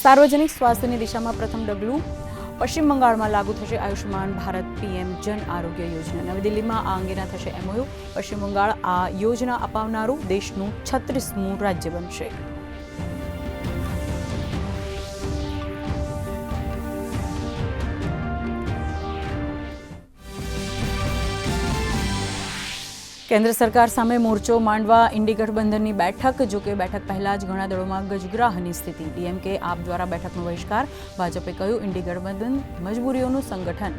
सार्वजनिक स्वास्थ्यની દિશામાં પ્રથમ ડગલું પશ્ચિમ બંગાળમાં લાગુ થશે આયુષ્માન ભારત પીએમ જન આરોગ્ય યોજના। નવી દિલ્હીમાં આ અંગેના થશે એમઓયુ। પશ્ચિમ બંગાળ આ યોજના અપાવનારું દેશનું 36મું રાજ્ય બનશે। केन्द्र सरकार सामे मोर्चो मांडवा इंडी गठबंधननी बैठक। जो कि बैठक पहला ज घणा दळोमां गजगराहनी स्थिति। डीएमके आप द्वारा बैठकनो बहिष्कार। भाजपे कह्युं इंडी गठबंधन मजबूरीओनुं संगठन।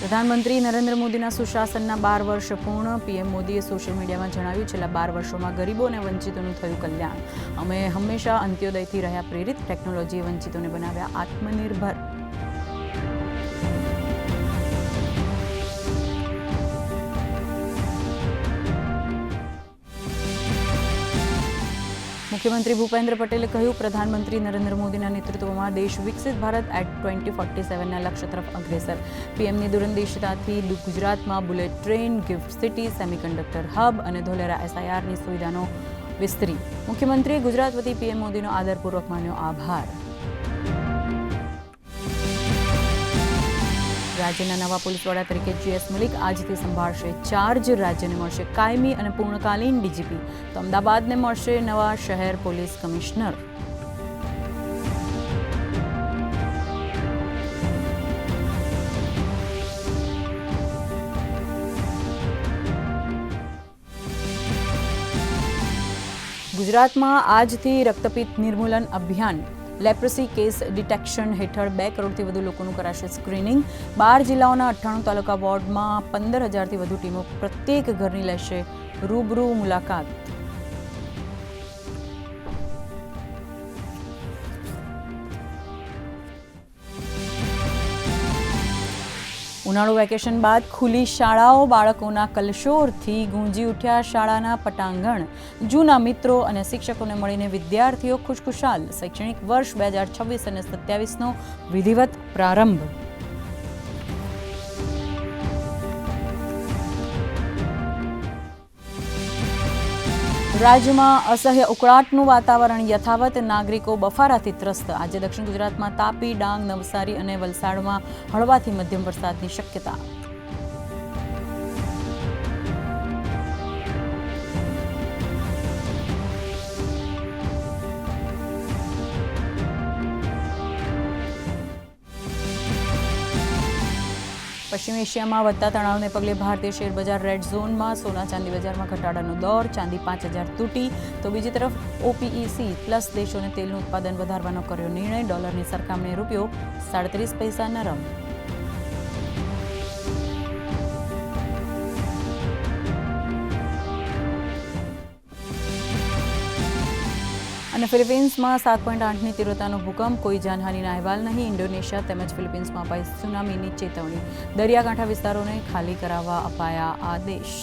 प्रधानमंत्री नरेन्द्र मोदीना सुशासनना 12 वर्ष पूर्ण। पीएम मोदीए सोशल मीडियामां जणाव्युं छेल्ला 12 वर्षोमां गरीबो अने वंचितोनुं थयुं कल्याण। अमे हमेशा अंत्योदयथी रह्या प्रेरित। टेक्नोलॉजीए वंचितोने बनाव्या आत्मनिर्भर। मुख्यमंत्री भूपेन्द्र पटेले कह्युं प्रधानमंत्री नरेन्द्र मोदीना नेतृत्वमां देश विकसित भारत एट 2047 लक्ष्य तरफ अग्रेसर। पीएमनी दूरंदेशिताथी गुजरातमां bullet train, gift city, semiconductor hub अने धोलेरा एसआईआरनी सुविधानो विस्तरी। मुख्यमंत्रीए गुजरात वती पीएम मोदीनो आदरपूर्वक मान्यो आभार। राज्यना नवा पोलीस वડા તરીકે જીએસ મલિક આજથી સંભાળશે ચાર્જ। રાજ્યને મળશે કાયમી અને પૂર્ણકાલીન ડીજીપી। તો અમદાવાદને મળશે નવા શહેર પોલીસ કમિશનર। ગુજરાતમાં આજથી રક્તપિત્ત નિર્મૂલન અભિયાન। लेप्रेसी केस डिटेक्शन हेठळ 2 करोड़थी वधु लोकोनुं कराशे स्क्रीनिंग। 12 जिल्लाओना 98 तालुका वोर्डमां 15,000 थी वधु टीमो प्रत्येक घरनी लेशे रूबरू मुलाकात। उनाळु वेकेशन बाद खुली शाळाओ। बाळकोना कलशोरथी गूंजी उठ्या शाळाना पटांगण। जूना मित्रों अने शिक्षकोने मळीने विद्यार्थीओ खुशखुशाल। शैक्षणिक वर्ष 2026 અને 27નો विधिवत प्रारंभ। राज्यमां असह्य उकळाटनुं वातावरण यथावत। नागरिको बफाराथी त्रस्त। आज दक्षिण गुजरातमां तापी, डांग, नवसारी अने वलसाडमां हळवाथी मध्यम वरसादनी शक्यता। पश्चिम एशिया में વધતા તણાવને પગલે ભારતીય શેર બજાર રેડ ઝોનમાં। સોના ચાંદી બજારમાં ઘટાડાનો દોર। ચાંદી 5000 તૂટી। તો બીજી તરફ ઓપીઈસી પ્લસ દેશોને તેલનું ઉત્પાદન વધારવાનો કર્યો નિર્ણય। ડોલરની સરખામણીએ રૂપિયો 37 પૈસા નરમ। અને ફિલિપિન્સમાં 7.8ની તીવ્રતાનો ભૂકંપ। કોઈ જાનહાનિના અહેવાલ નહીં। ઇન્ડોનેશિયા તેમજ ફિલિપિન્સમાં અપાઈ સુનામીની ચેતવણી। દરિયાકાંઠા વિસ્તારોને ખાલી કરાવવા અપાયા આદેશ।